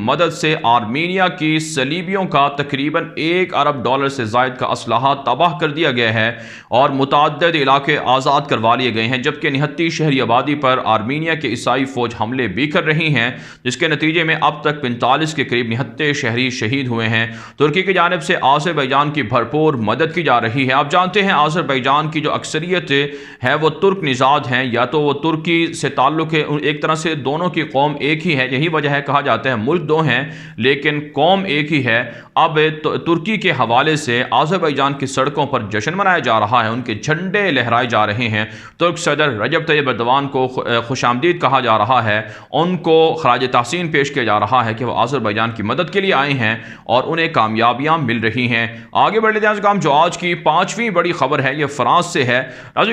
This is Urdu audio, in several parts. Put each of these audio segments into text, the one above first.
مدد سے آرمینیا کی صلیبیوں کا تقریباً $1 ارب سے زائد کا اسلحہ تباہ کر دیا گیا ہے اور متعدد علاقے آزاد کروا لیے گئے ہیں، جبکہ نہتی شہری آبادی پر آرمینیا کے عیسائی فوج حملے بھی کر رہی ہیں، جس کے نتیجے میں اب تک 45 کے قریب نہتے شہری شہید ہوئے ہیں۔ ترکی کی جانب سے آذربائیجان کی بھرپور مدد کی جا رہی ہے۔ آپ جانتے ہیں آذربائیجان کی جو اکثریت ہے وہ ترک نژاد ہیں، یا تو وہ ترکی سے تعلق ہے، ایک طرح سے دونوں کی قوم ایک ہی ہے، یہی وجہ ہے کہا جاتا ہے ملک دو ہیں لیکن قوم ایک ہی ہے۔ اب ترکی کے حوالے سے آذربائیجان کی سڑکوں پر جشن منایا جا رہا ہے، ان کے جھنڈے لہرائے جا رہے ہیں، ترک صدر رجب طیب ایردوان کو خوش آمدید کہا جا رہا ہے، ان کو خراج تحسین پیش کیا جا رہا ہے کہ وہ آذربائیجان کی مدد کے لیے آئے ہیں اور انہیں کامیابیاں مل رہی ہیں۔ آگے بڑھ لیتے ہیں کام جو آج کی 5ویں بڑی خبر ہے، یہ فرانس سے ہے۔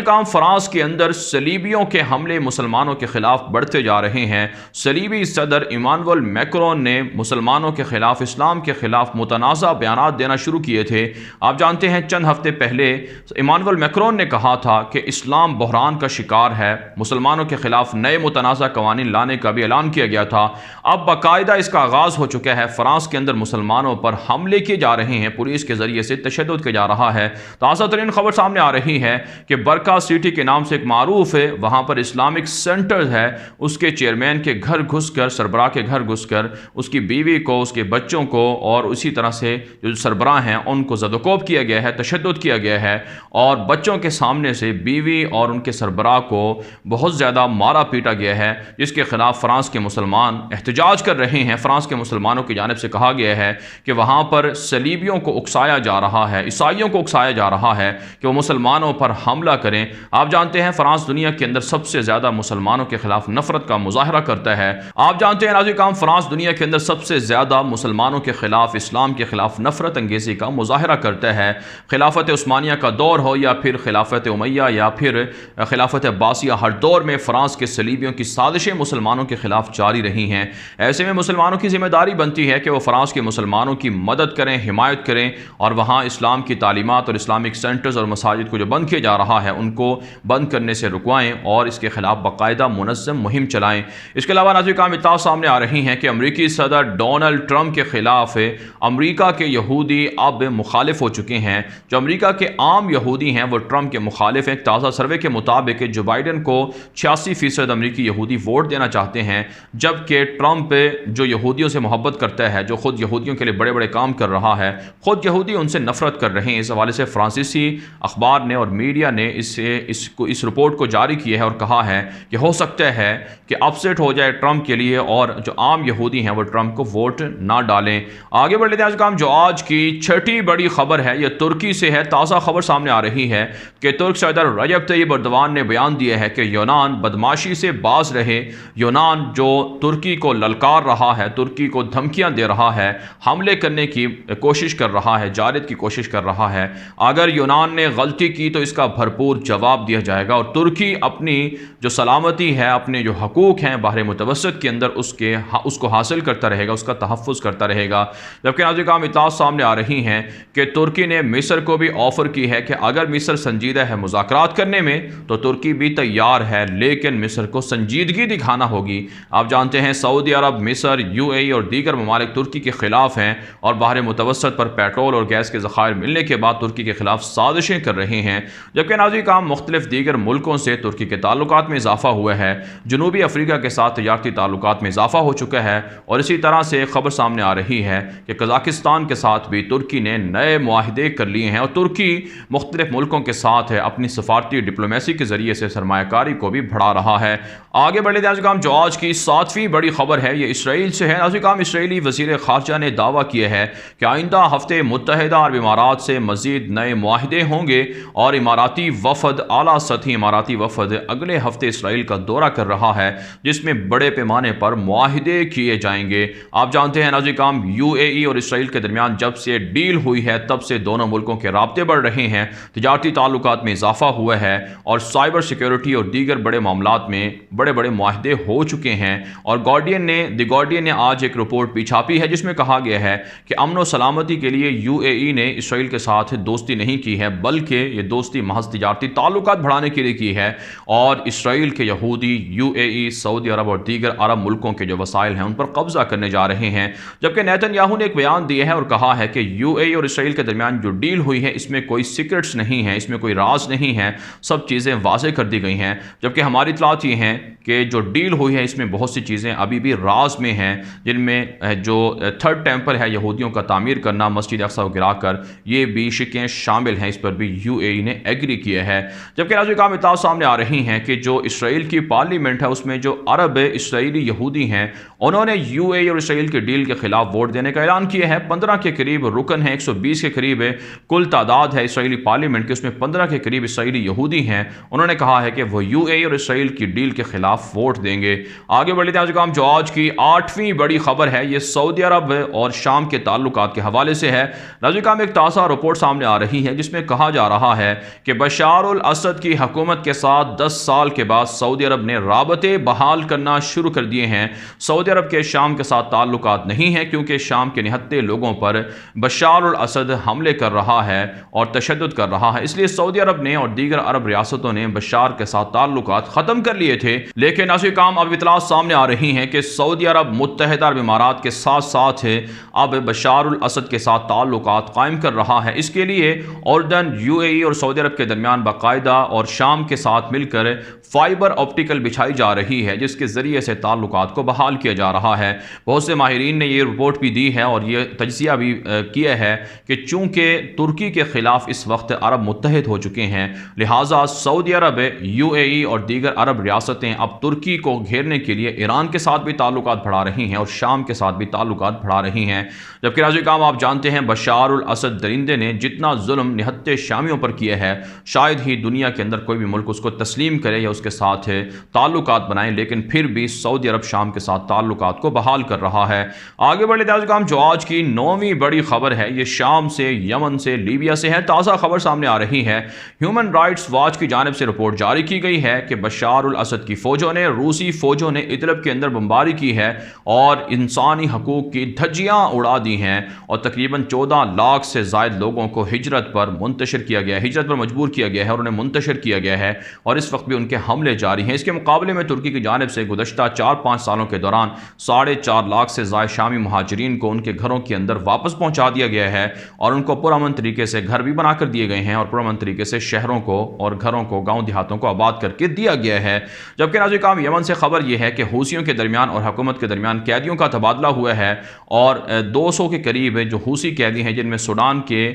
کام فرانس کے اندر صلیبیوں کے حملے مسلمانوں کے خلاف بڑھتے جا رہے ہیں۔ صلیبی صدر ایمانوئل میکرون نے مسلمانوں کے خلاف، اسلام کے خلاف متنازع بیانات دینا شروع کیے تھے۔ آپ جانتے ہیں چند ہفتے پہلے ایمانوئل میکرون نے کہا تھا کہ اسلام بحران کا شکار ہے، مسلمانوں کے خلاف نئے متنازع قوانین لانے کا بھی اعلان کیا گیا تھا۔ اب باقاعدہ اس کا آغاز ہو چکا ہے، فرانس کے اندر مسلمانوں پر حملے کیے جا رہے ہیں، پولیس کے ذریعے سے تشدد کیا جا رہا ہے۔ تازہ ترین خبر سامنے آ رہی ہے کہ برکا سٹی کے نام سے ایک معروف ہے، وہاں پر اسلامک سینٹر ہے، اس کے چیئرمین کے گھر گھس کر، سربراہ کے گھر گھس کر اس کی بیوی کو، اس کے بچوں کو اور اسی طرح سے جو سربراہ ہیں ان کو زد و کوب کیا گیا ہے، تشدد کیا گیا ہے، اور بچوں کے سامنے سے بیوی اور ان کے سربراہ کو بہت زیادہ مارا پیٹا گیا ہے، جس کے خلاف فرانس کے مسلمان احتجاج کر رہے ہیں۔ فرانس کے مسلمانوں کی جانب سے کہا گیا ہے کہ وہاں پر صلیبیوں کو اکسایا جا رہا ہے، عیسائیوں کو اکسایا جا رہا ہے کہ وہ مسلمانوں پر حملہ کریں۔ آپ جانتے ہیں فرانس دنیا کے اندر سب سے زیادہ مسلمانوں کے خلاف نفرت کا مظاہرہ کرتا ہے۔ آپ جانتے ہیں ناظرین، فرانس دنیا کے اندر سب سے زیادہ مسلمانوں کے خلاف، اسلام کے خلاف نفرت انگیزی کا مظاہرہ کرتا ہے۔ خلافت عثمانیہ کا دور ہو یا پھر خلافت امیہ یا پھر خلافت عباسیہ، ہر دور میں فرانس کے صلیبیوں کی سازشیں مسلمانوں کے خلاف جاری رہی ہیں۔ ایسے میں مسلمانوں کی ذمہ داری بنتی ہے کہ وہ فرانس کے مسلمانوں کی مدد کریں، حمایت کریں، اور وہاں اسلام کی تعلیمات اور اسلامک سینٹرز اور مساجد کو جو بند کیا جا رہا ہے ان کو بند کرنے سے رکوائیں اور اس کے خلاف باقاعدہ منظم مہم چلائیں۔ اس کے علاوہ ناظرین اطلاعات سامنے آ رہی ہیں کہ امریکی صدر ڈونلڈ ٹرمپ کے خلاف امریکہ کے یہودی اب مخالف ہو چکے ہیں۔ جو امریکہ کے عام یہودی ہیں وہ ٹرمپ کے مخالف ہیں۔ تازہ سروے کے مطابق جو بائیڈن کو 86% امریکی یہودی ووٹ دینا چاہتے ہیں، جبکہ ٹرمپ جو یہودیوں سے محبت کرتا ہے، جو خود یہودیوں کے لیے بڑے بڑے کام کر رہا ہے، خود یہودی ان سے نفرت کر رہے ہیں۔ اس حوالے سے فرانسیسی اخبار نے اور میڈیا نے اس رپورٹ کو جاری کیا ہے اور کہا ہے کہ ہو سکتا ہے کہ اپسیٹ ہو جائے ٹرمپ کے لیے اور جو عام یہودی ہیں وہ ٹرمپ کو ووٹ نہ ڈالیں۔ آگے بڑھ لیتے ہیں جو آج کی 6ٹھی بڑی خبر ہے، یہ ترکی سے ہے۔ تازہ خبر سامنے آ رہی ہے کہ ترک صدر رجب طیب ایردوان نے بیان دیا ہے کہ یونان بدماشی سے باز رہے۔ یونان جو ترکی کو للکار رہا ہے، ترکی کو دھمکیاں دے رہا ہے، حملے کرنے کی کوشش کر رہا ہے، جارحیت کی کوشش کر رہا ہے، اگر یونان نے غلطی کی تو اس کا بھرپور جواب دیا جائے گا، اور ترکی اپنی جو سلامتی ہے، اپنے جو حقوق ہیں بحر متوسط کے اندر اس کو حاصل کرتا رہے گا، اس کا تحفظ کرتا رہے گا۔ جبکہ ناظرین اطلاعات سامنے آ رہی ہیں کہ ترکی نے مصر کو بھی آفر کی ہے کہ اگر مصر سنجیدہ ہے مذاکرات کرنے میں تو ترکی بھی تیار ہے، لیکن مصر کو سنجیدگی دکھانا ہوگی۔ آپ جانتے ہیں سعودی عرب، مصر، UAE اور دیگر ممالک ترکی کے خلاف ہیں اور بحر متوسط پر پیٹرول اور گیس کے ذخائر ملنے کے بعد ترکی کے خلاف سازشیں کر رہے ہیں۔ جبکہ ناظرین مختلف دیگر ملکوں سے ترکی کے تعلقات میں اضافہ ہوا ہے، جنوبی افریقہ کے ساتھ تجارتی تعلقات میں اضافہ ہو چکا ہے، اور اسی طرح سے ایک خبر سامنے آ رہی ہے کہ قزاقستان کے ساتھ بھی ترکی نے نئے معاہدے کر لیے ہیں، اور ترکی مختلف ملکوں کے ساتھ اپنی سفارتی ڈپلومیسی کے ذریعے سے سرمایہ کاری کو بھی بڑھا رہا ہے۔ آگے بڑھے جو آج کی 7ویں بڑی خبر ہے یہ اسرائیل سے ہے۔ اسرائیلی وزیر خارجہ نے دعویٰ کیا ہے کہ آئندہ ہفتے متحدہ عرب امارات سے مزید نئے معاہدے ہوں گے، اور اماراتی وفد، اعلیٰ سطحی اماراتی وفد اگلے ہفتے اسرائیل کا دورہ کر رہا ہے، جس میں بڑے پیمانے پر معاہدے کیے جائیں گے۔ آپ جانتے ہیں ناظرین UAE اور اسرائیل کے درمیان جب سے ڈیل ہوئی ہے تب سے دونوں ملکوں کے رابطے بڑھ رہے ہیں، تجارتی تعلقات میں اضافہ ہوا ہے، اور سائبر سیکیورٹی اور دیگر بڑے معاملات میں بڑے بڑے معاہدے ہو چکے ہیں۔ اور دی گارڈین نے آج ایک رپورٹ بھی چھاپی ہے جس میں کہا گیا ہے کہ امن و سلامتی کے لیے UAE نے اسرائیل کے ساتھ دوستی نہیں کی ہے، بلکہ یہ دوستی محض تجارتی تعلقات بڑھانے کے لیے کی ہے، اور اسرائیل کے یہودی UAE، سعودی عرب اور دیگر عرب ملکوں کے جو وسائل ہیں ان پر قبضہ قبضہ کرنے جا رہے ہیں، جبکہ نیتن یاہو نے ایک بیان دیا ہے اور کہا ہے کہ یو اے ای اور اسرائیل کے درمیان جو ڈیل ہوئی ہے اس میں کوئی سیکرٹس نہیں ہیں، اس میں کوئی راز نہیں ہے، سب چیزیں واضح کر دی گئی ہیں، جبکہ ہماری اطلاعات یہ ہیں کہ جو ڈیل ہوئی ہے اس میں بہت سی چیزیں ابھی بھی راز میں ہیں، جن میں جو تھرڈ ٹیمپل ہے یہودیوں کا تعمیر کرنا، مسجد اقصی کو گرا کر، یہ بھی شکیں شامل ہیں، اس پر بھی یو اے ای نے ایگری کیا ہے۔ جبکہ ناظرین کام اطلاعات سامنے آ رہی ہیں کہ جو اسرائیل کی پارلیمنٹ ہے اس میں جو عرب اسرائیلی یہودی ہیں انہوں نے یو اے ای اور اسرائیل کے ڈیل کے خلاف ووٹ دینے کا اعلان کیا ہے۔ 15 کے قریب رکن ہیں، 120 کے قریب کل تعداد ہے اسرائیلی پارلیمنٹ کی، اس میں 15 کے قریب اسرائیلی یہودی ہیں، انہوں نے کہا ہے کہ وہ یو اے ای اور اسرائیل کی ڈیل کے خلاف ووٹ دیں گے۔ آگے بڑھتے ہیں جو آج کی 8ویں بڑی خبر ہے یہ سعودی عرب اور شام کے تعلقات کے حوالے سے ہے۔ ناظرین ایک تازہ رپورٹ سامنے آ رہی ہے جس میں کہا جا رہا ہے کہ بشار الاسد کی حکومت کے ساتھ 10 سال کے بعد سعودی عرب نے رابطے بحال کرنا شروع کر دیے ہیں۔ سعودی عرب کے شام کے ساتھ تعلقات نہیں ہیں کیونکہ شام کے نہتے لوگوں پر بشار الاسد حملے کر رہا ہے اور تشدد کر رہا ہے، اس لیے سعودی عرب نے اور دیگر عرب ریاستوں نے بشار کے ساتھ تعلقات ختم کر لیے تھے۔ لیکن ایسے کام اب اطلاعات سامنے آ رہی ہیں کہ سعودی عرب متحدہ عرب امارات کے ساتھ ساتھ اب بشار الاسد کے ساتھ تعلقات قائم کر رہا ہے۔ اس کے لیے اردن، یو اے ای اور سعودی عرب کے درمیان باقاعدہ اور شام کے ساتھ مل کر فائبر آپٹیکل بچھائی جا رہی ہے جس کے ذریعے سے تعلقات کو بحال کیا جا رہا ہے۔ بہت سے ماہرین نے یہ رپورٹ بھی دی ہے اور یہ تجزیہ بھی کیا ہے کہ چونکہ ترکی کے خلاف اس وقت عرب متحد ہو چکے ہیں، لہٰذا سعودی عرب، یو اے ای اور دیگر عرب ریاستیں اب ترکی کو گھیرنے کے لیے ایران کے ساتھ بھی تعلقات بڑھا رہی ہیں اور شام کے ساتھ بھی تعلقات بڑھا رہی ہیں۔ جبکہ ناظرین آپ جانتے ہیں بشار الاسد درندے نے جتنا ظلم نہتے شامیوں پر کیا ہے شاید ہی دنیا کے اندر کوئی بھی ملک اس کو تسلیم کرے یا اس کے ساتھ تعلقات بنائیں، لیکن پھر بھی سعودی عرب شام کے ساتھ تعلقات کو بحال کر رہا ہے۔ آگے بڑھے جو آج کی 9ویں بڑی خبر ہے یہ شام سے، یمن سے، لیبیا سے ہے۔ تازہ خبر سامنے آ رہی ہے، ہیومن رائٹس واچ کی جانب سے رپورٹ جاری کی گئی ہے کہ بشار الاسد کی فوجوں نے، روسی فوجوں نے ادلب کے اندر بمباری کی ہے اور انسانی حقوق کی دھجیاں اڑا دی ہیں اور تقریباً 14 لاکھ سے زائد لوگوں کو ہجرت پر منتشر کیا گیا ہے، ہجرت پر مجبور کیا گیا ہے اور انہیں منتشر کیا گیا ہے اور اس وقت بھی ان کے حملے جاری ہیں۔ اس کے مقابلے میں ترکی کی جانب سے گزشتہ 4-5 سالوں کے دوران 4.5 لاکھ سے زائد شامی مہاجرین کو ان کے گھروں کے اندر واپس پہنچا دیا گیا ہے اور ان کو پرامن طریقے سے گھر بھی بنا کر دیے گئے ہیں اور پرامن طریقے سے شہروں کو اور گھروں کو، گاؤں دیہاتوں کو آباد کر کے دیا گیا ہے۔ جبکہ ناظرین کام یمن سے خبر یہ ہے کہ حوثیوں کے درمیان اور حکومت کے درمیان قیدیوں کا تبادلہ ہوا ہے اور 200 کے قریب جو حوثی قیدی ہیں جن میں سوڈان کے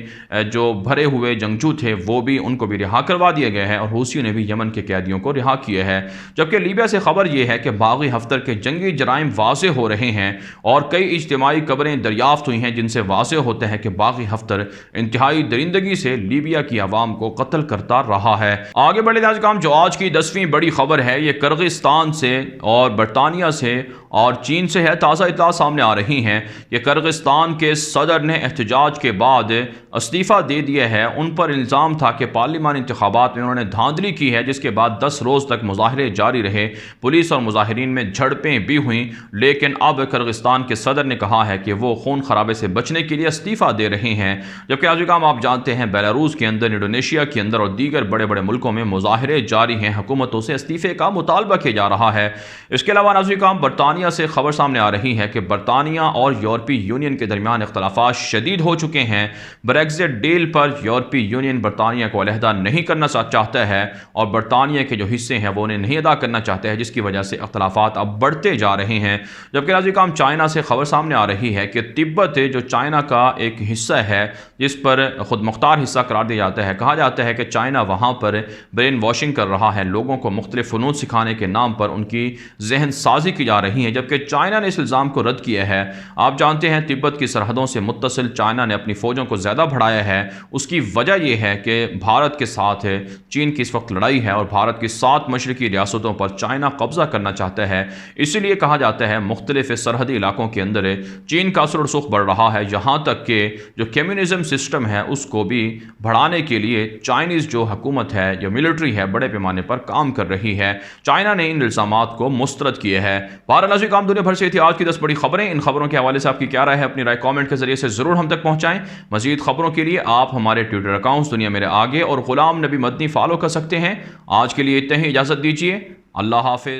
جو بھرے ہوئے جنگجو تھے وہ بھی ان کو بھی رہا کروا دیا گیا ہے اور حوثیوں نے بھی یمن کے قیدیوں کو رہا کیا ہے۔ جبکہ لیبیا سے خبر یہ ہے کہ باغی ہفتر کے جنگی جرائم واضح ہو رہے ہیں اور کئی اجتماعی قبریں دریافت ہوئی ہیں جن سے واضح ہوتا ہے کہ باغی ہفتر انتہائی درندگی سے لیبیا کی عوام کو قتل کرتا رہا ہے۔ آگے بڑھے جو آج کی 10ویں بڑی خبر ہے یہ کرغستان سے اور برطانیہ سے اور چین سے ہے۔ تازہ اطلاع سامنے آ رہی ہیں کہ کرغستان کے صدر نے احتجاج کے بعد استعفیٰ دے دیا ہے۔ ان پر الزام تھا کہ پارلیمان انتخابات میں انہوں نے دھاندلی کی ہے جس کے بعد 10 روز تک مظاہرے جاری رہے، پولیس اور مظاہرین میں جھڑپیں بھی ہوئیں، لیکن اب کرغستان کے صدر نے کہا ہے کہ وہ خون خرابے سے بچنے کے لیے استعفیٰ دے رہے ہیں۔ جبکہ آپ جانتے ہیں بیلاروس کے اندر، انڈونیشیا کے اندر اور دیگر بڑے بڑے ملکوں میں مظاہرے جاری ہیں، حکومتوں سے استعفے کا مطالبہ کیا جا رہا ہے۔ اس کے علاوہ برطانیہ سے خبر سامنے آ رہی ہے کہ برطانیہ اور یورپی یونین کے درمیان اختلافات شدید ہو چکے ہیں۔ بریگزٹ ڈیل پر یورپی یونین برطانیہ کو علیحدہ نہیں کرنا چاہتا ہے اور برطانیہ کے جو حصے ہیں وہ انہیں نہیں ادا کرنا چاہتے ہیں، جس کی وجہ سے اختلافات اب بڑھتے جا رہے ہیں۔ جبکہ چائنا سے خبر سامنے آ رہی ہے کہ تبت جو چائنا کا ایک حصہ ہے جس پر خود مختار حصہ قرار دیا جاتا ہے، کہا جاتا ہے کہ چائنا وہاں پر برین واشنگ کر رہا ہے، لوگوں کو مختلف فنون سکھانے کے نام پر ان کی ذہن سازی کی جا رہی ہے، جبکہ چائنا نے اس الزام کو رد کیا ہے۔ آپ جانتے ہیں تبت کی سرحدوں سے متصل چائنا نے اپنی فوجوں کو زیادہ بڑھایا ہے، اس کی وجہ یہ ہے کہ بھارت کے ساتھ چین کی اس وقت لڑائی ہے اور بھارت کی 7 مشرقی ریاستوں پر چائنا قبضہ کرنا چاہتا ہے، اسی لیے کہا جاتا ہے مختلف سرحدی علاقوں کے اندر چین کا اثر و رسوخ بڑھ رہا ہے، یہاں تک کہ جو کمیونزم سسٹم ہے اس کو بھی بڑھانے کے لیے چائنیز جو حکومت ہے یا ملٹری ہے بڑے پیمانے پر کام کر رہی ہے۔ چائنا نے ان الزامات کو مسترد کیے ہے۔ بہرحال کام دنیا بھر سے تھی آج کی 10 بڑی خبریں۔ ان خبروں کے حوالے سے آپ کی کیا رائے ہے؟ اپنی رائے کامنٹ کے ذریعے سے ضرور ہم تک پہنچائیں۔ مزید خبروں کے لیے آپ ہمارے ٹویٹر اکاؤنٹس دنیا میرے آگے اور غلام نبی مدنی فالو کر سکتے ہیں۔ آج کے لیے اتنا ہی، اجازت دیجیے، اللہ حافظ۔